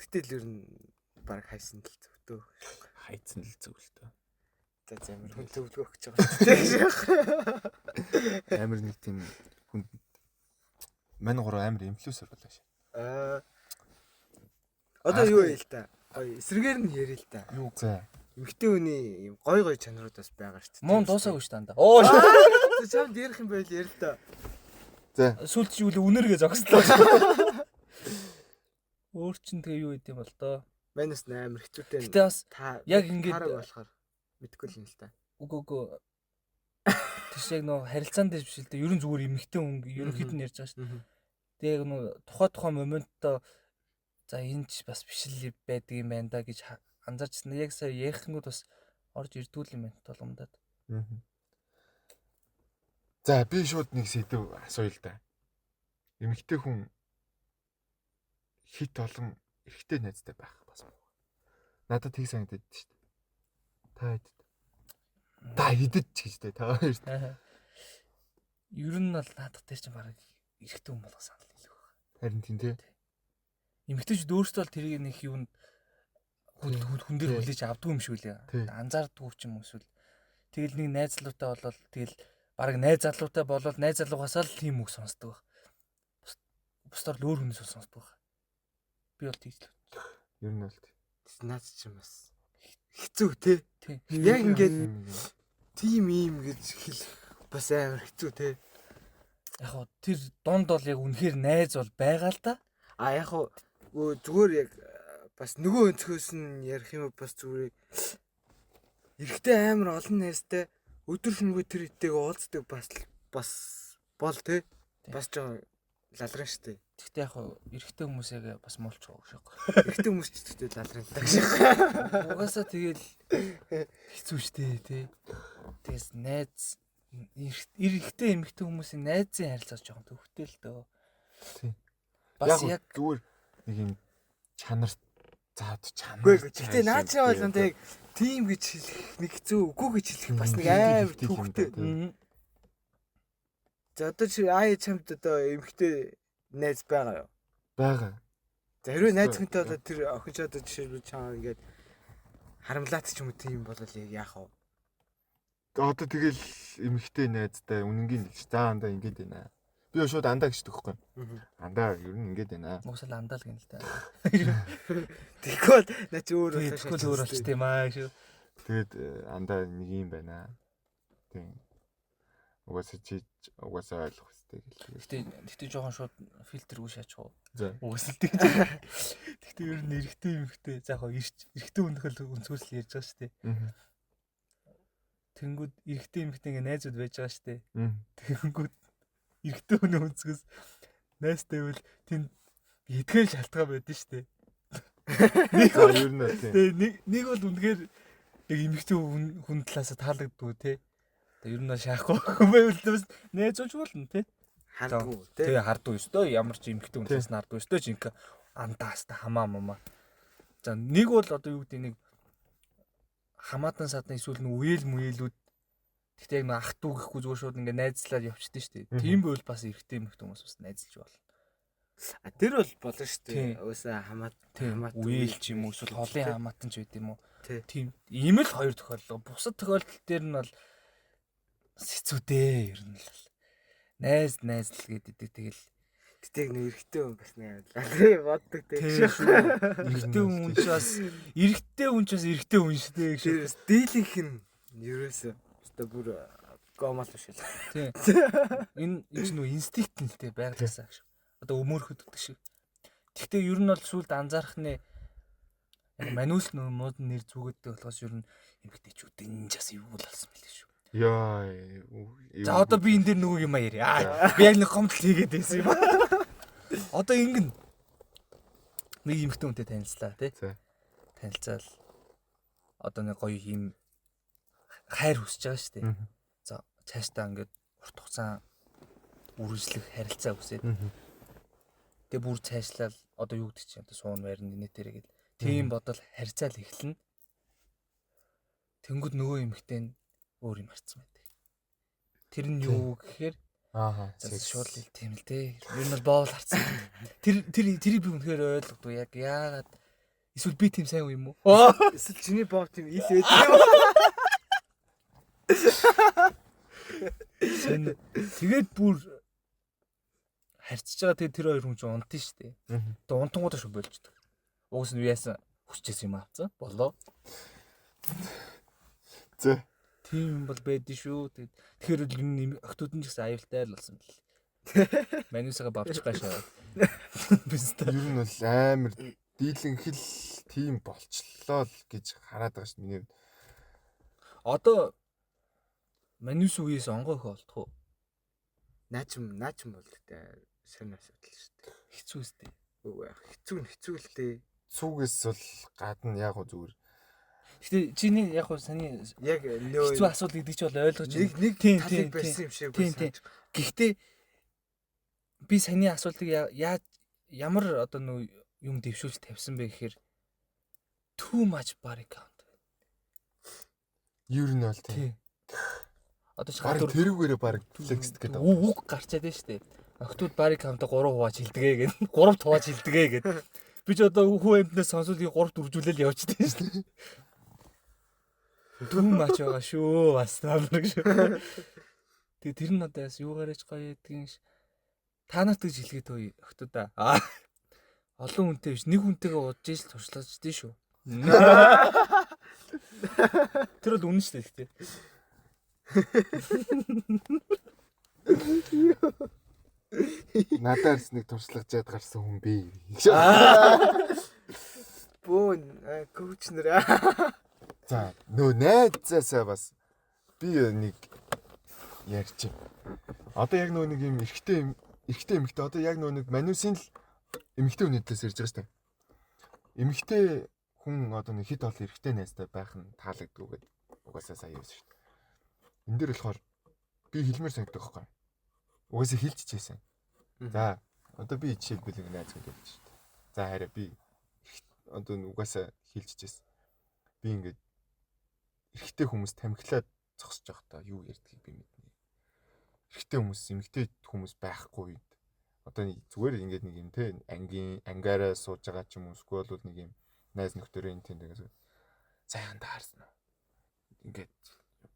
Гэтэл ер нь баг хайсан л зөвтөө. Хайцсан л зөв л тоо. За амар хүн төвлөгөө өгч байгаа. Амар нэг тийм хүн мань гурав амар инфлюенсер болоо ш. Одоо юу вэ л та? эсрэгээр нь ярил л да. Юу За. Эмэгтэй хүний юм гой чанарууд бас байгаа шүү дээ. муу дуусаагүй шүү дээ. Оо чамд ярих юм байл ярил да. За. сүлд чи үл үнэргээ зогслоо шүү. Өөр чин тэгээ юу идэм бол доо. Манайс амар хэцүүтэй. Гэтэ бас та яг ингээд хараг болохоор мэдгүй л юм л та. үгүй тийш яг нөө харилцаан дээр биш л дээ. Ерөн зүгээр эмэгтэй хүн ерөнхийд нь ярьж байгаа шүү. Тэгээ нөө тухай моментоо за энэ ч бас биш л байдаг юм байна да гэж анзаарчсан. Яг сая ярихгүйд бас орж ирдүүл юм байна толгомдод. За би шууд нэг сэдв асууя л да. Эмэгтэй хүн хит олон эрэгтэй найзтай байх бас муу. Надад тийг санагдаад шүү дээ. Та идэд ч гэж дээ. Та хоёр. Ер нь бол наадах дээр чинь баг эрэгтэй хүн болгосон л илүү байна. Харин тийм тий. Эмэгтэйчүүд өөрсдөө л тэрийг нэг юунд хүн дээр хүлээж авдгүй юм шиг үлээ. Анзаардгүй ч юм эсвэл тэгэл нэг найз залуутай болол тэгэл баг найз залуутай болол найз залуугасаа л тийм үг сонсдог байх. Бусдаар л өөр хүнээс сонсдог байх. Би бол тийж л. Ер нь бол тий. Наац ч юм бас хэцүү те. Яг ингээд тим юм гэж хэлэх бас амар хэцүү те. Яг хоо тэр донд бол яг үнэхээр найз бол байгаа л да. Яг хуу зүгээр яг бас нөгөө өнцгөөс нь ярих юм бас зүгээр эрэгтэй амар олон найзтай өдөр шөнөгүй тэр итэйг уулздаг бас бол те. Бас жоо лалрын штэ. Гэхдээ яг хоо эрэгтэй хүмүүс яг бас муулч байгаа шүү. Эрэгтэй хүмүүс ч гэхдээ лалрын таг. Угаасаа тэгэл хэцүү штэ тий. Тэгээс найз эрэгтэй эмэгтэй хүмүүсийн найзын харилцаа жоохон төвхтэй л дөө. Тий. Бас яг зүгээр нэг юм чанар заад чанар. Үгүй гэхдээ наад чи ойлон тэг тим гэж хэлэх нэг хэцүү үгүй гэж хэлэх бас нэг амар төвхтэй. За одоо чи чамд одоо эмэгтэй найз байгаа юу? Байгаа. За хэрвээ найз хүнтэй болоод тэр охин ч одоо жишээлбэл чамаа ингээд харамлаад ч юм уу тийм болол яах вэ? Одоо тэгэл эмэгтэй найзтай үнэнгийн л за андаа ингэж байна. Би шууд андаа гэж төгөхгүй. Андаа ер нь ингэж байна. мөсөл андаа л гэнэ л та. Тэгвэл наа чи өөр Тэгвэл өөр болч тийм аа шүү. Тэгээд андаа нэг юм байна. Тийм. Угаасаа ойлгох хэрэгтэй гэл. Гэтэ жоохон шууд фильтргүй шаачих уу. За. Угаасаа л тэг. Гэтэ ер нь эрэгтэй эмэгтэй за яг эрэгтэй өнөхөл өнцгөөс л ярьж байгаа шүү дээ. Тэнгүүд эрэгтэй эмэгтэй ингээ найзууд байж байгаа шүү дээ. Тэнгүүд эрэгтэй хүний өнцгөөс найзтай бол тэнд эдгээр шалтгаан байдаг шүү дээ. Нэг ер нь тийм. Нэг бол үнэхээр яг эмэгтэй хүн талаас таалагддгүй те. Тэгээ ер нь шаахгүй байвал бас найзууч болно те. хардгуу те. Тэгээ хардгүй өстой ямар ч эмэгтэй хүн талаас нь хардгүй өстой жинхэнэ андаас та хамаа мама. За нэг бол одоо юу гэдэг нэг хамаатан садны эсвэл нэг үеэл мүээлүүд гэхдээ яг нэг ах トゥ гэхгүй зүгээр шууд ингээ найзлаад явчихдээ шүү дээ. Тийм байвал бас эрэгтэй эмэгтэй хүмүүс бас найзлж болно. Тэр бол болно шүү дээ. Уусаа хамаат үеэл ч юм уу эсвэл холын хамаатан ч байд юм уу. Тийм. Ийм л хоёр тохиолдол. Бусад тохиолдол дээр нь бол хэцүү дээ ер нь л. Найзл гэдэг тэгэл Тэгтээ нэг эрэгтэй хүн бас нэг лалрын боддог те. Эрэгтэй хүн ч бас эрэгтэй хүн шүү дээ гэж. Дийлийнх нь ерөөсөө өстой бүр гомал биш л. Тийм. Энэ чинь нөө инстинкт нь л те байгалаасаа гэж. Одоо өмөрөхөд гэдэг шиг. Тэгтээ ер нь бол сүлд анзаарах нэ манус мод нэр зүгэдтэй болохоос ер нь эмэгтэйчүүд энэ ч бас юу болсон мэлээ шүү. Яа. За одоо би энэ дээр нөгөө юм ярья. Би яг нэг гомдол хийгээд байсан юм. Одоо ингэн нэг эмэгтэй хүнтэй танилцлаа тий. Танилцаал одоо нэг гоё юм хайр хүсэж байгаа шүү дээ. За цаашдаа ингээд урт хугацаа үргэлжлэх харилцаа үсээд. Тэгээ бүр цаашлал одоо юу гэдэг чинь одоо суун байрны нэтэрэ гэл. Тийм бодол харьцаал эхэлнэ. Тэнгүүд нөгөө эмэгтэй нь өөр юм харцсан байдаг. Тэр нь юу гэхээр шууд л тийм л дээ. Ер нь бол боол харцсан. Тэрийг би үнэхээр ойлгохгүй яг яагаад эсвэл би тийм сайн юм уу? Эсвэл чиний боол тийм ил байдаг юм. Тэгээд бүр харьцаж байгаа тэр хоёр хүн чинь унтын шүү дээ. Тэгээ унтангуудаа шүү болждог. Угс нь яасан хүсчихсэн юм авцсан. Болоо. Зэ. Тийм юм бол байдэн шүү. Тэгэхээр л энэ охтууд нь ч гэсэн аюултай л болсон бэл. Манусаа бавчих гашаа. Бистэ. Ер нь бол амар дийлэнхэл тийм болчлоо л гэж хараад байгаа шүү дээ. Одоо манус үеэс онгойх болтох уу? Наачм бол гэдэг сонь асуудал шүү дээ. Хэцүү үстэй. Үгүй хэцүү л дээ. Цүгээс бол гадна яг гоо зүгээр. Гэтэ чиний яг хөө саний Яг нөө хэцүү асуудал гэдэг чи бол ойлгож нэг Тийм, талыг тийм, барьсан юм шиг тийм, байсан. Гэхдээ би саний асуултыг яаж ямар одоо нөө юм дэвшүүлж тавьсан бэ гэхээр too much body count. Ер нь бол тийм. Тийм. Одоо ч Бараг тэрүүгээрээ бараг флекс гэдэг. үг гарчаад байна шүү дээ. Охтууд body count-а 3 хувааж хилдэгэ гэн. 3 хувааж хилдэгэ гэд. Би ч одоо хүү амтнаас сонсоод 3 үржүүлэл явчихдаг шүү дээ. Too much байгаа шүү. Бас таамаг шүү. Тэгээ тэр нь одоо яс юугаарч гоё гэдгийг та нарт гэж хэлгээд тоо охтуудаа. Олон хүнтэй биш, нэг хүнтэйгээ удаж ижил туршлаж дээ шүү. Тэр бол үнэн шүү дээ гэхдээ. Надаас нэг туршлагажаад гарсан хүн би. Бүүн коуч нэрээ. За нөө найзаасаа бас би нэг ярьчих. Одоо яг нөө нэг юм эрэгтэй эмэгтэй одоо яг нөө нэг манусын л эмэгтэй хүнээс ирж байгаа шүү дээ. Эмэгтэй хүн одоо нэг хит ол эрэгтэй найзтай байх нь таалагддаг гэдэг угаасаа сая явсан шүү дээ. Энд дээр болохоор би хэлмээр санагддаг байхгүй. Угаасаа хэлчихсэн. За одоо би жишээлбэл нэг найз гэдэг шүү дээ. За хараа би одоо угаасаа хэлчихсэн. Би ингээд эрэгтэй хүмүүс тамхилаад зогсож явахдаа юу ярьдгийг би мэднэ. Эрэгтэй хүмүүс эмэгтэй хүмүүс байхгүй үед одоо зүгээр ингээд нэг юм те ангаараа сууж байгаа ч юм уу эсвэл бол нэг юм найз нөхдөөрөө энэ тийм тэгээс сайхан таарсан уу. Ингээд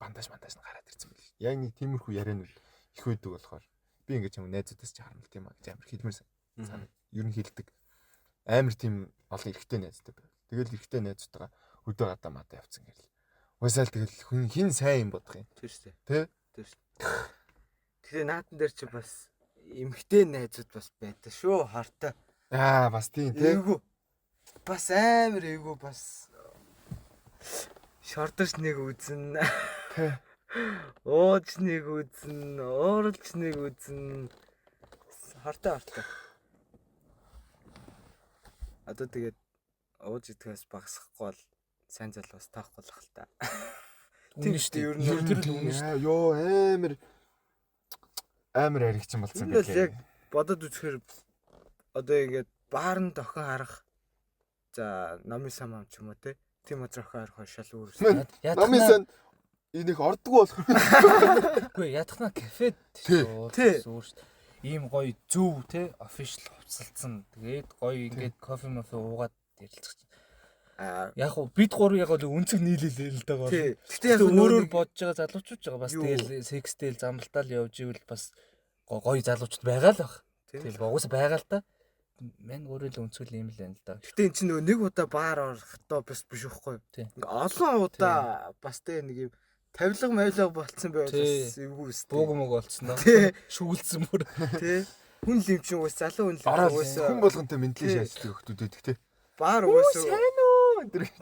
бандаж нь гараад ирсэн байл. Яг нэг тиймэрхүү яриануд их үйдэг болохоор би ингээд юм найзуудаас ч харамлт юм а гэж амар хэлмээр санаа. Ер нь хэлдэг. Амар тийм олон эрэгтэй найзтай байв. Тэгэл эрэгтэй найзтайгаа өдөө гадаа мата явцсан гэл. Уусаал тэгэл хин сайн юм бодох юм. Тэр шүү Тэ? дээ. Тэгээ наадан дээр чи бас эмхтэй найзууд бас байдаг шүү хартай. Бас тийм тий. Эйгүү. Бас амар эйгүү бас шордорч нэг үзэн. Тий. Ууж нэг үзэн, ууралж нэг үзэн. Хартай. Одоо тэгээд ууж идэхээс багасгахгүй бол сайн залуус таахгүй л хэл та. Үнэн шүү дээ. Ер нь тэр л үнэн шүү. Йоо амар аригчин болсон Би л яг бодод үзэхээр одоо ингээд баарнд охин харах за номын самам ч юм уу те тийм газар охин харах шал өөрөөс. Номын энийг ордгоо болох. Үгүй ядахна кафед Тий. шүү дээ. Ийм гоё зөв те official хувцалцсан. Тэгээд гоё ингээд кофе мофе уугаад ярилцчих. Яг уу бид гур яг л өнцөг нийлээлээ л дагаа. Гэтэ яг өөрөөр бодож байгаа залуучууд байгаа бас тэгэл секстэл замбалтаал явж ивэл бас гоё залуучууд байгаа л баг. Тэгэл угсаа байгаа л та. Мэн өөрөө л өнцгөл юм л байна л да. Гэтэ эн чинь нэг удаа баар орохдоо бас биш үхгүй. Ингээ олон удаа бас тэ нэг юм тавилга мавилга болцсон байвал бас эвгүй өстэй. Бууг мөг болцсон доо. Шүглцсэн мөр. Тэ. Хүн л юм чинь уус залуу хүн л угаасаа хүн болгонтой ментлээ шааждаг хүмүүстэй гэхдээ баар угаасаа сайн уу.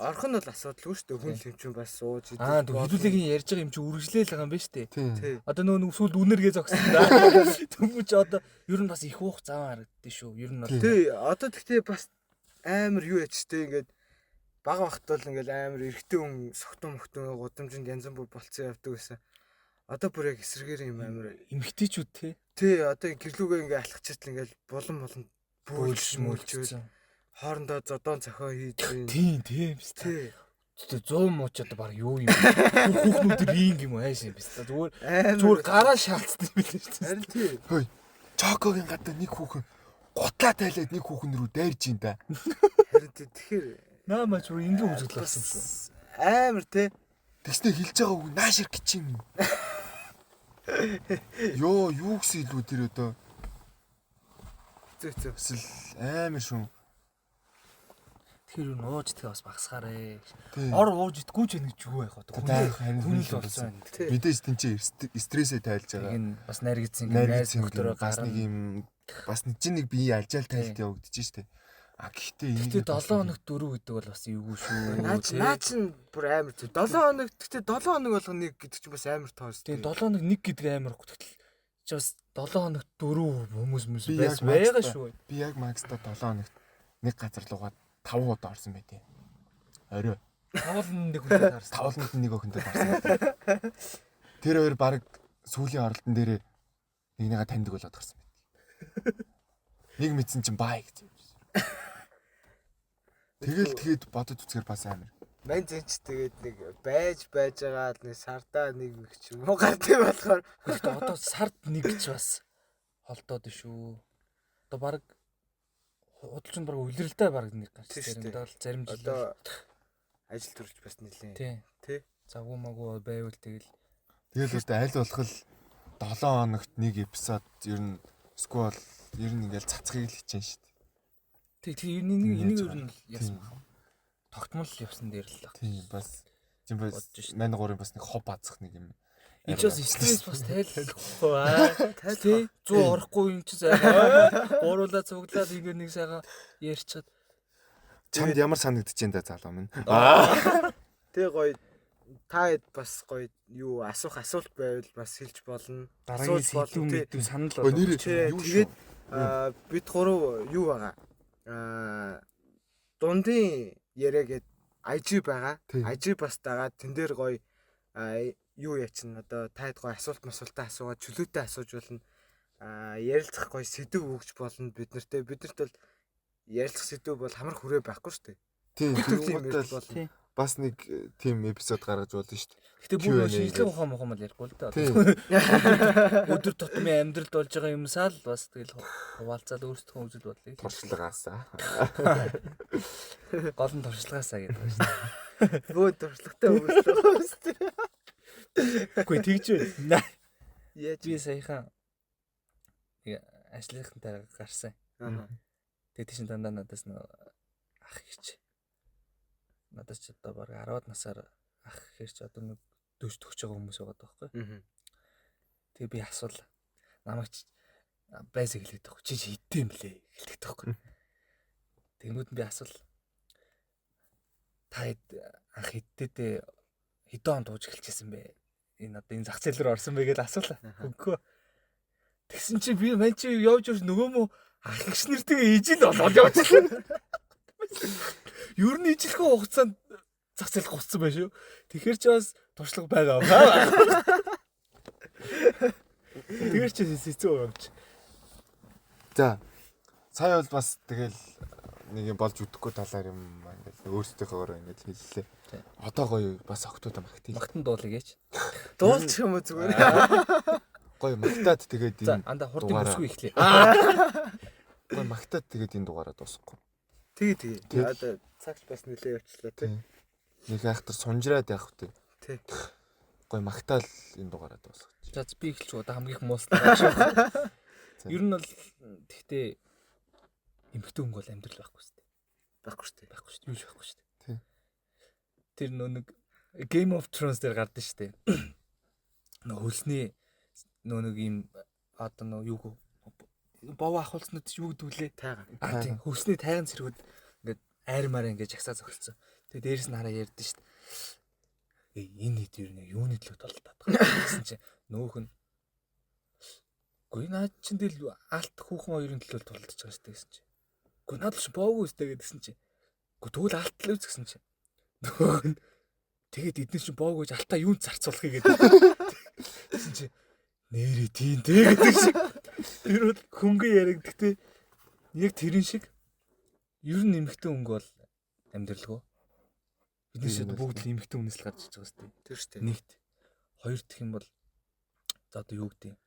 Орох нь бол асуудалгүй шүү дээ. Хүн л юм чинь бас сууж идэх. Хэдүүлгийн ярьж байгаа юм чи үргэлжлээл байгаа юм байна шүү дээ. Тий. Одоо нөгөө сүлд үнэргээ зогсон да. Түмүч одоо ер нь бас их уух зам харагддээ шүү. Ер нь бол. Тий. Одоо тэгтээ бас амар юу ячтэй ингээд бага бахт бол ингээд амар эргэтэй хүн согтон мөхтөн гудамжинд янз бүр болцсон явдаг гэсэн. Одоо бүр яг эсрэгээр юм амар эмгтээчүүд те. Тий. Одоо гэрлүүгээ ингээд алхчихтал ингээд булан бөөлж мөлчөөл хоорондоо зодон цохио хийж тийм тий. 100 мууч одоо баг юу юм хүүхнүүд ринг юм ааш юм биш. Зүгээр гараа шаалцдаг юм билээ шүү дээ. Харин тий. Хөөе. Чокогийн гадаа нэг хүүхэн гутлаа тайлаад нэг хүүхэн рүү дайрж ин да. Харин тий. Тэгэхээр наамаа ч ингийн үзэгдэл болсон шүү. Амар тий. Тэгснэ хэлж байгаа үг наашир гэж юм. Йоо юу гэсэн илүү тэр одоо зөө. эсвэл амар шүү. Тэр юу нууж тэгээ бас багсгаарэ. Тийм. Ор ууж идэггүй ч нэг юу байх вэ? Хүн л болсон. болсон. Мэдээж тэнцээ стрессээ тайлж байгаа. Энэ бас найргицэн Найргацсан нөхдөөрөө бас нэг юм бас нэг чинь нэг бие алжаал тайлт явагдаж штэ. А гэхдээ энийг 7 хоногт 4 гэдэг бол бас эвгүй шүү. Наа чин бүр амар зү. 7 хоног гэхдээ 7 хоног болгоно нэг гэдэг чинь бас амар тоос. Тэгээ 7 хоног 1 гэдэг амар хөтгөл. Чи бас 7 хоногт 4 хүмүүс Би яг байсан байгаа шүү. Би яг макста 7 хоногт нэг газар лугаад 5 удаа орсон байдیں۔ Орой. Тавлан нэг хүнтэй харсан. Тавланд нэг охинтой орсон байдیں۔ Тэр хоёр баг сүүлийн оролтон дээр нэгнийгээ таньдаг болоод гарсан байдیں۔ Нэг мэдсэн чинь бай гэж. Тэгээд бодож үзэхээр бас амар. Мань зэнч тэгээд нэг байж байгаа нэг сардаа нэг ч юм уу гардаг болохоор Гэхдээ одоо сард нэг ч бас холдоод шүү. Одоо баг худалчин баг үлрэлтэй баг нэг гарч заримдаа л зарим жил одоо ажил төрж бас нэлээ. тий. Завгүй магуу байвал тэгэл Одоо аль болох 7 хоногт нэг эпизод ер нь сквал ер нь ингээл цацхыг л хичээн шүү дээ. тий энийг ер нь яасан баг. Тогтмол явсан дээр л баг. Тийм бас мань гурын бас нэг хоб базах нэг юм. Энд ч бас стресс бас тайлахгүй аа. Тий 100 орохгүй юм чи сайхан гуруулаа цуглаад ингэ нэг сайхан ярьчаад Чамд ямар санагдчихээн да залуу минь. Тэг гоё та хэд бас гоё юу асуулт байвал бас хэлж болно. дараагийн сэдвүү мэдүү санал Нэр Тэгээд бид гурав юу байгаа. Дундын яриагээд IG байгаа. IG бас дагаад тэн дээр гоё юу ячна одоо таад гоё асуултаа асуугаад чөлөөтэй асууж болно. Ярилцах гоё сэдв өгч болно бид нартэй. Бидэрт бол ярилцах сэдв бол хамар хүрээ байхгүй шүү дээ. Тийм. Бас нэг тийм эпизод гаргаж болно шүү дээ. Гэтэ бүр шинжлэх ухаан мохомол ярихгүй л да. Өдөр тутмын амьдралд болж байгаа юмсаа л бас тэгэл хуваалцаад өөрсдөө үзэл бодлыг туршлагаасаа. гол нь туршлагаасаа гэдэг байна шүү дээ. Бөө туршлагатай өгсөн. Үгүй тэгж байна. Яаж Би саяхан нэг ажлынхантай гарсан. Тэгээд тийш дандаа надаас нэг ах гэж. Надаас ч одоо баг 10-аад насаар ах гэхэр ч одоо нэг 40 төгсөж байгаа хүмүүс байгаа байхгүй. Тэгээ би асуула. Намайг байс хэлээд байхгүй. Чи хэдтэй юм блэ хэлдэг байхгүй. Тэгнүүд би асуул. Та анх хэддээ хэдэн онд ууж эхэлчихсэн бэ? Энэ одоо энэ зах зээл рүү орсон бэ гэж асуула. Хөнгөө. Тэгсэн чи би мань чи явж нөгөө мө ах гис нэртэйгээ ижил болоод явчихлаа. Ер нь ижилхэн хугацаанд зах зээл гусцсан байх шүү. Тэгэхээр ч бас туршлага байгаа байна. Тэгэхээр ч хэцүү юм чи. За. Сая бол бас тэгэл нэг юм болж үдэхгүй талаар юм ингээл өөрсдийнхөөрөө ингээл хэллээ. Одоо гоё бас октоудаа магтъя. Магтан дуулыг яач. Дуулчих юм уу зүгээр. Гоё магтаад тэгээд За энэ анда хурдын бүсгүй ихлээ. гоё магтаад тэгээд энэ дугаараа дуусахгүй. Тэгээ. Одоо цагт бас нэлээ явчлаа тий. Нэг айхтар сунжраад явах тий. Тий. Гоё магтаал энэ дугаараа дуусгах. За би эхэлж удаа хамгийн их муустай шүү. Ер нь бол тэгтээ эмхтэн хүн бол амьдрал байхгүй шүү дээ. Байхгүй шүү дээ. Байхгүй шүү дээ. Юу ч байхгүй шүү дээ. Тий. Тэр нэг Game of Thrones дээр гардаг шүү дээ. Нөгөө хөлсний нэг юм одоо нөгөө юу бов ахуулснууд юу гэдэг вүлээ? Тайган. Тийм хөлсний тайган цэргүүд ингээд айрмаар ингээд жагсаа зогссон. Тэгээ дээрэс нь хараа ярьдэн шүү дээ. Энэ хэд юу нэг юуны төлөө толтаад байгаа гэсэн чинь нөөх нь үгүй наад чин тэл алт хүүхэн хоёрын төлөө толдож байгаа шүү дээ гэсэн чинь. Үгүй наад л боогүй үстэй гэдгсэн чинь. Үгүй тэгвэл алт л үзсэн чинь. Нөөх нь тэгээд эдгээр чинь боогүйж алтаа юунд зарцуулахыг гэдэг. Гэсэн чинь нэрээ тийм дээ гэдэг шиг. Тэр бол хөнгөн яригдтээ яг тэрэн шиг ер нь нэмэгтэй өнгө бол амьдралгүй. Бид нэшэд бүгд л нэмэгтэй хүнээс л гарч иж байгаа шүү дээ. Тэр шүү дээ. Нэгт. Хоёр дахь юм бол за одоо юу гэдэг юм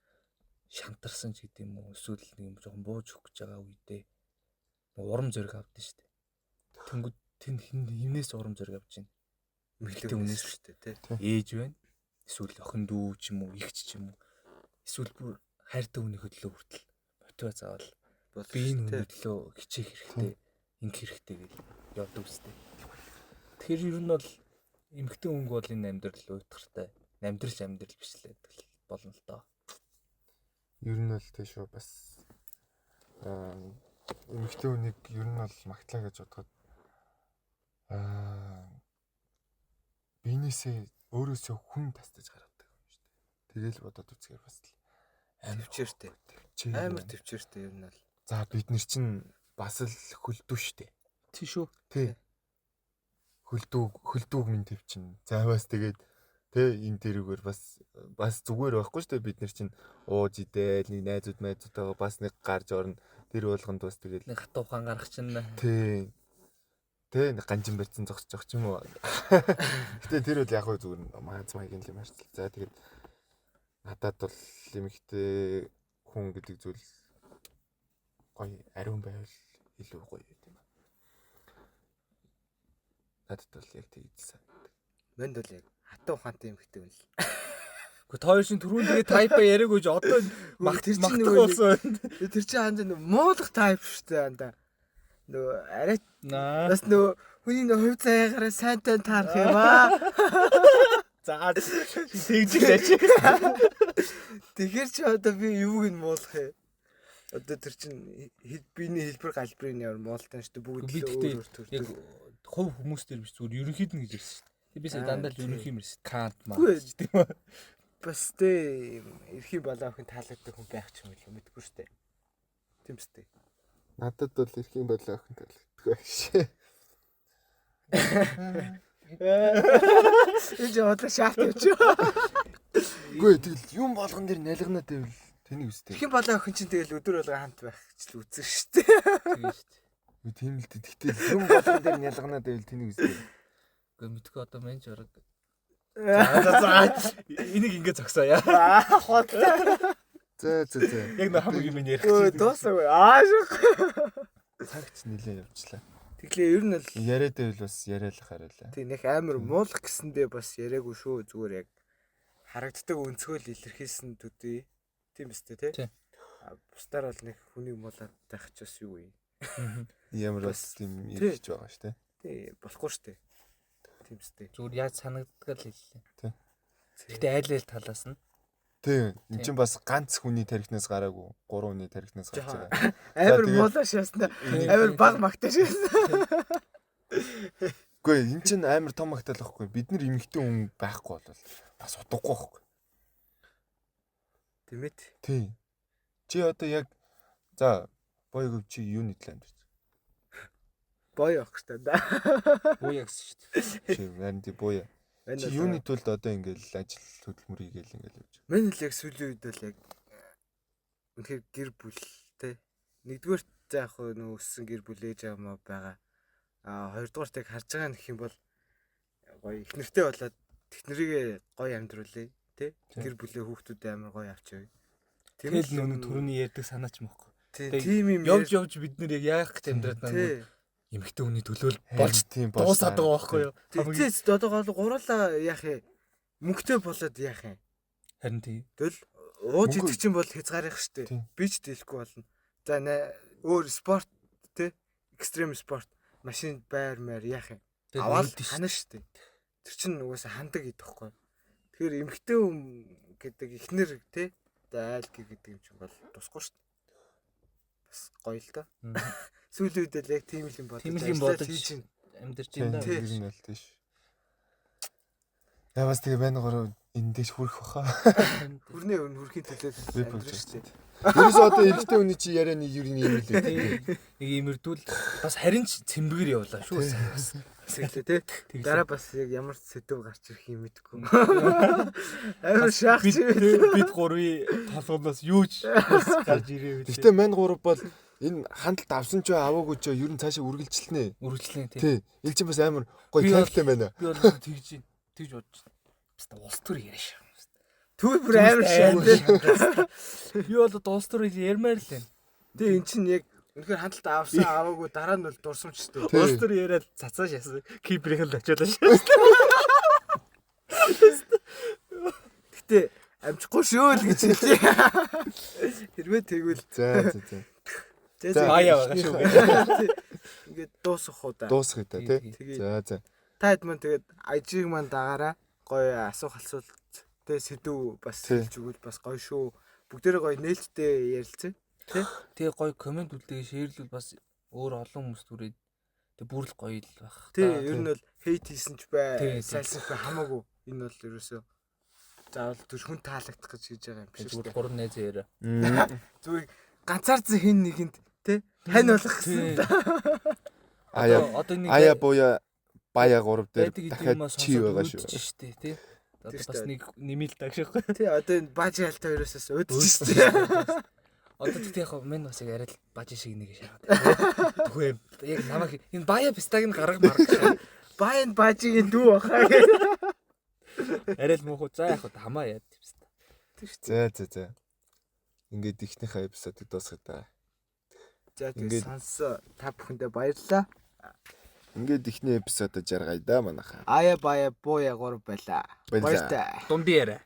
шантарсан ч гэдэг юм уу эсвэл нэг юм жоохон бууж өгөх гэж байгаа үедээ урам зориг авдсан шүү дээ. Тэнгүүд тэн хинээс урам зориг авч байна. Нэмэгтэй хүнээс шүү дээ тий. Ээж байна. Эсвэл охин дүү ч юм уу ихч ч юм уу. Эсвэл бүр хайртай хүний хөдлөө хүртэл мотивац заавал би энэ хүний төлөө хичээх хэрэгтэй. инг хэрэгтэй гэж явдаг үстэй. Тэгэхээр ер нь бол эмэгтэй хүн бол энэ амьдрал уйтгартай. Амьдрал биш л гэдэг болно л доо. Ер нь бол тийш үү бас эмэгтэй хүнийг ер нь бол магтлаа гэж бодоход биенээсээ өөрөөсөө хүн тастаж гаргадаг юм шүү дээ. Тэгэл бодоод үзэхээр бас Төвчээртэй. Амар төвчээртэй ер нь бол. За бид нар чинь бас л хөлдөө штэ. Тий шүү. Тий. Хөлдөөг минь төвчин. Заавас тэгээд энэ дэрүүгээр бас зүгээр байхгүй штэ бид нар чинь ууж идэл нэг найзуудтайгаа бас нэг гарч орно. Тэр болгонд бас тэгээд Нэг хатуу ухаан гарах чинь. тий. Тэ нэг ганжин барьсан зогсож байгаа ч юм уу. Гэтэ тэр бол яг хөө зүгээр маац маягийн юм арчил. За тэгээд надад бол эмэгтэй хүн гэдэг зүйл гоё ариун байвал илүү гоё юм байна. Надад бол яг тэгсэн. Мэнд бол яг хатуу ухаантай эмэгтэй хүн л. Гэхдээ хоёр шин түрүүн тэгээ тайпа яриаг үж одоо магтах болсон. Тэр чинь ханд муулах тайп штэ анда. Нөгөө арай бас нөгөө хүний хувь заяагаараа сайнтай таарах юм аа. За тэгжлээч. Тэгэхээр чи одоо би юуг нь муулах вэ? Одоо тэр чинь биений хэлбэр галбрын ямар муултан шүү дээ бүгд өөр төр. Яг хувь хүмүүс төр биш зүгээр ерөнхийд нь гэж ирсэн шүү дээ. Би сая дандаа л ерөнхий мэрс кант маа гэж тийм үү. Бас тэ эрхийн балаа охин таалагддаг хүн байх ч юм уу мэдгүй шүү дээ. Тийм үстэй. Надад бол эрхийн болоо охин таалагддаг байшээ. Энд одоо шаалт явчих. Үгүй тэгэл юм болгон дэр нялганаад байвал тэнийг үстэй. Эрхийн балаа охин чинь тэгэл өдөр болго хамт байх гэж л үзэн шүү дээ. Тийм шүү дээ. Үгүй тийм л тэгтэл юм болгон дэр нялганаад байвал тэнийг үстэй. Гэхдээ мэдгүй одоо менж орог. За энийг ингэ зогсоо яа. Хот. За. Яг нэг хамгийн юм ярих Өө чинь. дуусаагүй. Аашиг. Цагч нилээ явчлаа. Тэглээ ер нь л Яриад байвал бас яриалах хариулаа. тийм нэг амар муулах гэсэндээ бас яриаггүй шүү зүгээр яг харагддаг өнцгөл илэрхийлсэн төдий. Тийм үстэй тий. Бусдаар бол нэг хүнийг муулаад байх ч бас юу юм. Ямар бас тийм ирж байгаа шүү дээ. Тий болохгүй шүү дээ. Тийм үстэй. Зүгээр яаж санагддаг л хэллээ. Тий. Гэхдээ айл талаас нь Тийм. Энд чинь бас ганц хүний тарихнаас гараагүй. 3 хүний тарихнаас гарч байгаа. Амар муулаа шаасна. Амар баг магтаа шаасна. Үгүй энэ чинь амар том магтаал واخгүй. Бид нар эмэгтэй хүн байхгүй бол бас утгагүй واخгүй. Тийм ээ. Тийм. Чи одоо яг за боёг чи юуны талаа амьдэрч? Боё ах шүү дээ. буу ягс шүү дээ. Чи харин тий боё. Чи юуны тулд одоо ингээл ажил хөдөлмөр хийгээл ингээл явж байгаа. Мен л яг сүүлийн үед бол яг үнэхээр гэр бүлтэй. Нэгдүгээр заах нөө өссөн гэр бүл ээж аваа байгаа. Хоёрдугаарт яг харж байгаа нөх юм бол гоё их нэртэй болоод технэрийгээ гоё амьдруулъя тий. Гэр бүлээ хүүхдүүдээ амар гоё авчив. Тэгэл нүг түрүүний ярьдаг санаа ч мөхгүй. Тийм юм явж бид нэр яг яах гэж амьдраад байгаа юм. Эмэгтэй хүний төлөөл болж тийм дуусаад байгаа байхгүй юу? Тэгээс одоо гол гурлаа яах юм. Мөнгөтэй болоод яах юм. Харин тийм. Тэгэл ууж идэх чинь бол хязгаарх штэ. Би ч дийлэхгүй болно. За өөр спорт тий. Экстрем спорт, машин байр яах юм. Аваад хана штэ. Тэр чинь угаасаа хандаг идэх байхгүй. Тэгэхээр эмэгтэй хүн гэдэг ихнэр тий. Айл гэдэг юм чинь бол тусахгүй штэ. Бас гоё л доо. Сүүлийн үед л яг тийм л юм бодож амьдарч байна. Тийм юм л тийш. Яа бас тэгээ байна гоо энэ дэш хүрэх баха. Хүрнээ хүрхийн төлөө амьдрах штэ. Ерөөс одоо эрэгтэй хүний чи ярианы юу юм л нэг имэрдүүл бас харин ч цэмбгэр явлаа шүү. Сэглээ тий. Дараа бас яг ямар сэдв гарч ирэх юм мэдгүй. Амар шаах бид гурвын толгоноос юу ч гарч ирээ. Гэтэ мань гурав бол энэ хандлт авсан ч аваагүй ч ер нь цаашаа үргэлжлэнэ. Тий. Энэ чинь бас амар гоё кайфтай байна. Би бол тэгж бодож байна. Баста улс төр яриаш. Түр бүр амар шаардсан. Би бол улс төр ярмаар л байна. Тий эн чинь яг үнэхээр хандлт авсан аваагүй дараа нь бол дурсамжтэй. Улс төр яриад цацаа шаасан. Киприйн л очиулаа шээ. Гэтэ амжихгүй шүү л гэж хэлээ. Хэрвээ тэгвэл За. Баяа байгаа шүү. ингээд дуусах уу да. Дуусгая та тий. Тэгээд За. та хэд маань тэгээд ажиг маань дагаараа гоё асуух асуулт тэ сэдв бас Тий. хэлж өгвөл бас гоё шүү. Бүгдээрээ гоё нээлттэй ярилцъя. Тэгээ гоё комент үлдээгээ шеэрлүүл бас өөр олон хүмүүс түрээд тэг бүрл гоё л байх. Тий, ер нь бол хейт хийсэн ч бай, Тий. сайлсан ч бай хамаагүй. Энэ бол ерөөсөө заавал түр хүн таалагдах гэж хийж байгаа юм биш үү? зүгээр гурван найз яриа. Зүгээр ганцаарцсан хин нэгэнд тий хань болох гэсэн. Одоо нэг Ая буя бая 3 дээр байдаг дахиад юмас чи байгаа шүү. шүү дээ тий. Одоо Тийм бас шүү. нэг нэмэлт тагшихгүй. Тий, одоо энэ бажи хальтаа ерөөсөөс өдөж штэ. Одоо тэгтээ яг мен бас яг арай л бажи шиг нэг шахаад. Төхөө яг намайг энэ бая пистаг нь гарга марга. Баян бажигийн дүү баха гэх. Арай л муухай за яг хамаа яа пистаа. За. Ингээд ихнийхээ эпизодыг дуусгая та. За Ингээд- тэгээд сонсоо та бүхэндээ баярлалаа. Ингээд ихний эпизодод жаргая да манайхаа. Ая бая бууя 3 байла. Баярлалаа. Баяртай. Дундын яриа.